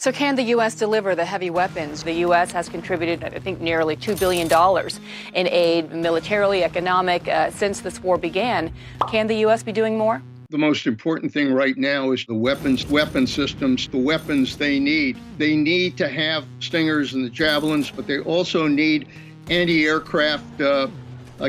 So can the U.S. deliver the heavy weapons? The U.S. has contributed, I think, nearly $2 billion in aid, militarily, economic, since this war began. Can the U.S. be doing more? The most important thing right now is the weapon systems, the weapons they need. They need to have Stingers and the Javelins, but they also need anti-aircraft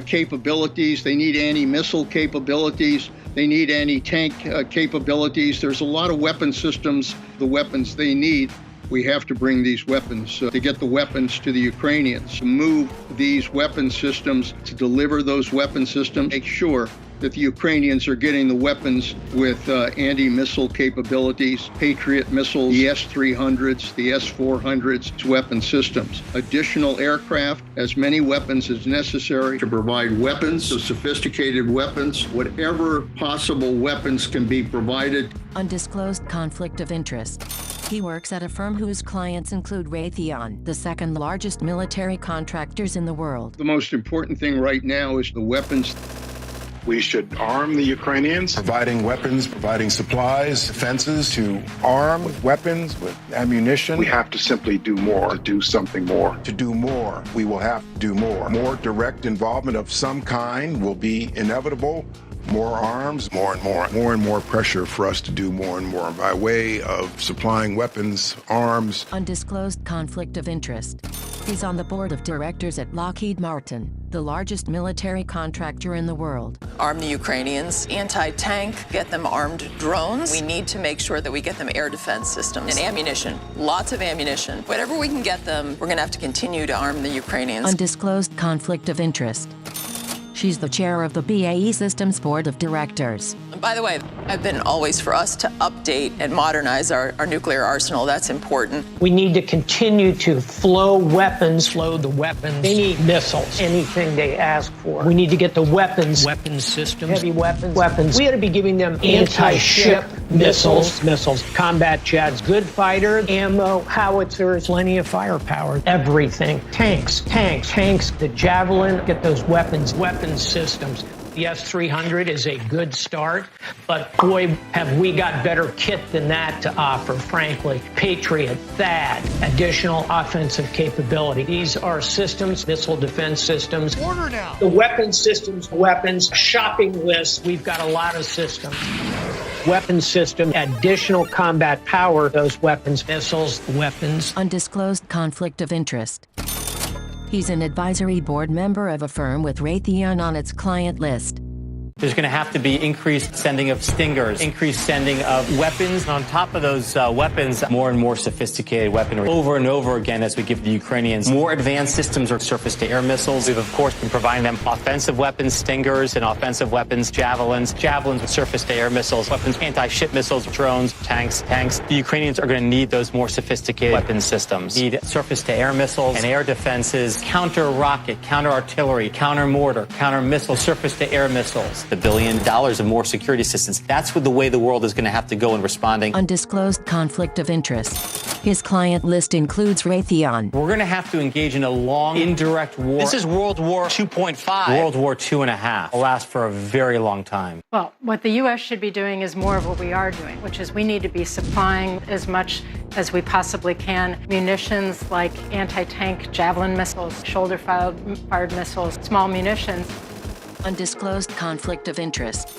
capabilities. They need anti-missile capabilities. They need anti-tank capabilities. There's a lot of weapon systems, the weapons they need. We have to bring these weapons to get the weapons to the Ukrainians, to move these weapon systems, to deliver those weapon systems, make sure that the Ukrainians are getting the weapons with anti-missile capabilities, Patriot missiles, the S-300s, the S-400s, weapon systems. Additional aircraft, as many weapons as necessary to provide weapons, so sophisticated weapons, whatever possible weapons can be provided. Undisclosed conflict of interest. He works at a firm whose clients include Raytheon, the second largest military contractors in the world. The most important thing right now is the weapons. We should arm the Ukrainians. Providing weapons, providing supplies, defenses to arm with weapons, with ammunition. We have to simply do more, to do something more. To do more, we will have to do more. More direct involvement of some kind will be inevitable. More arms, more and more pressure for us to do more and more by way of supplying weapons, arms. Undisclosed conflict of interest. He's on the board of directors at Lockheed Martin, the largest military contractor in the world. Arm the Ukrainians, anti-tank, get them armed drones. We need to make sure that we get them air defense systems and ammunition, lots of ammunition. Whatever we can get them, we're going to have to continue to arm the Ukrainians. Undisclosed conflict of interest. She's the chair of the BAE Systems Board of Directors. And by the way, I've been always for us to update and modernize our nuclear arsenal. That's important. We need to continue to flow the weapons. They need missiles, anything they ask for. We need to get the weapons systems, heavy weapons. We ought to be giving them anti-ship missiles, combat jets, good fighter, ammo, howitzers, plenty of firepower, everything. Tanks, the Javelin, get those weapons systems. The S-300 is a good start, but boy, have we got better kit than that to offer, frankly. Patriot, THAAD, additional offensive capability. These are systems, missile defense systems. Order now. The weapon systems, weapons, shopping list. We've got a lot of systems. Weapon system, additional combat power, those weapons, missiles, weapons. Undisclosed conflict of interest. He's an advisory board member of a firm with Raytheon on its client list. There's going to have to be increased sending of Stingers, increased sending of weapons. And on top of those weapons, more and more sophisticated weaponry over and over again as we give the Ukrainians more advanced systems or surface-to-air missiles. We've, of course, been providing them offensive weapons, Stingers, and offensive weapons, Javelins with surface-to-air missiles, weapons, anti-ship missiles, drones, tanks. The Ukrainians are going to need those more sophisticated weapons systems. Need surface-to-air missiles and air defenses, counter-rocket, counter-artillery, counter-mortar, counter-missile, surface-to-air missiles. The $1 billion of more security assistance. That's the way the world is going to have to go in responding. Undisclosed conflict of interest. His client list includes Raytheon. We're going to have to engage in a long, indirect war. This is World War 2.5. World War 2.5. Will last for a very long time. Well, what the U.S. should be doing is more of what we are doing, which is we need to be supplying as much as we can munitions like anti-tank Javelin missiles, shoulder-fired missiles, small munitions. Undisclosed conflict of interest.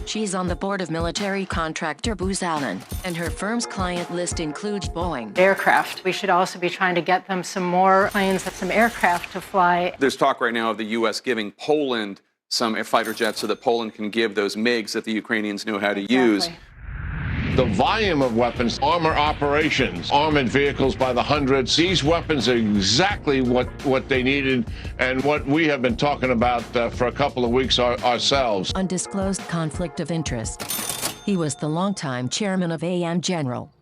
She's on the board of military contractor Booz Allen, and her firm's client list includes Boeing. Aircraft. We should also be trying to get them some more planes, some aircraft to fly. There's talk right now of the U.S. giving Poland some fighter jets so that Poland can give those MiGs that the Ukrainians know how to use. The volume of weapons, armor operations, armored vehicles by the hundreds, these weapons are exactly what they needed and what we have been talking about for a couple of weeks ourselves. Undisclosed conflict of interest. He was the longtime chairman of AM General.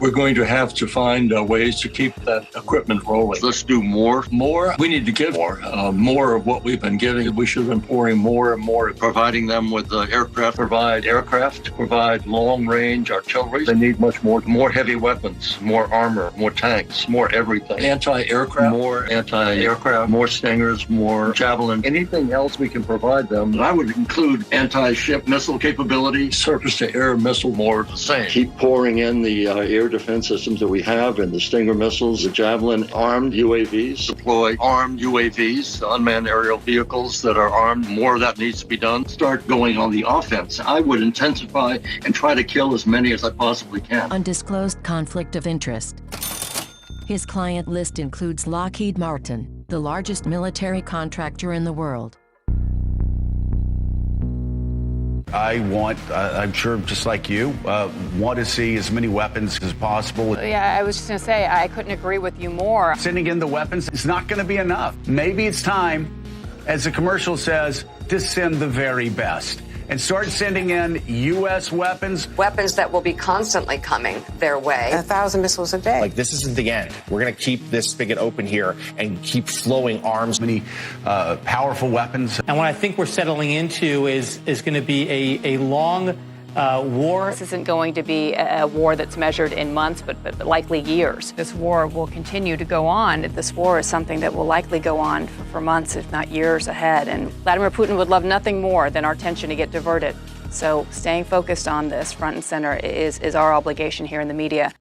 We're going to have to find ways to keep that equipment rolling. Let's do more. More? We need to give more. More of what we've been giving. We should have been pouring more and more, providing them with aircraft, provide long-range artillery. They need much more. More heavy weapons, more armor, more tanks, more everything. Anti-aircraft, more Stingers, more Javelin. Anything else we can provide them. And I would include anti-ship missile capability, surface-to-air missile, more of the same. Keep pouring in the air air defense systems that we have and the Stinger missiles, the Javelin armed UAVs, deploy armed UAVs, unmanned aerial vehicles that are armed. More of that needs to be done. Start going on the offense. I would intensify and try to kill as many as I possibly can. Undisclosed conflict of interest. His client list includes Lockheed Martin, the largest military contractor in the world. I want, I'm sure just like you, want to see as many weapons as possible. Yeah, I was just going to say, I couldn't agree with you more. Sending in the weapons is not going to be enough. Maybe it's time, as the commercial says, to send the very best and start sending in U.S. weapons. Weapons that will be constantly coming their way. 1,000 missiles a day. Like, this isn't the end. We're going to keep this spigot open here and keep flowing arms. Many powerful weapons. And what I think we're settling into is going to be a long war. This isn't going to be a war that's measured in months, but likely years. This war will continue to go on. This war is something that will likely go on for months, if not years ahead. And Vladimir Putin would love nothing more than our attention to get diverted. So staying focused on this front and center is our obligation here in the media.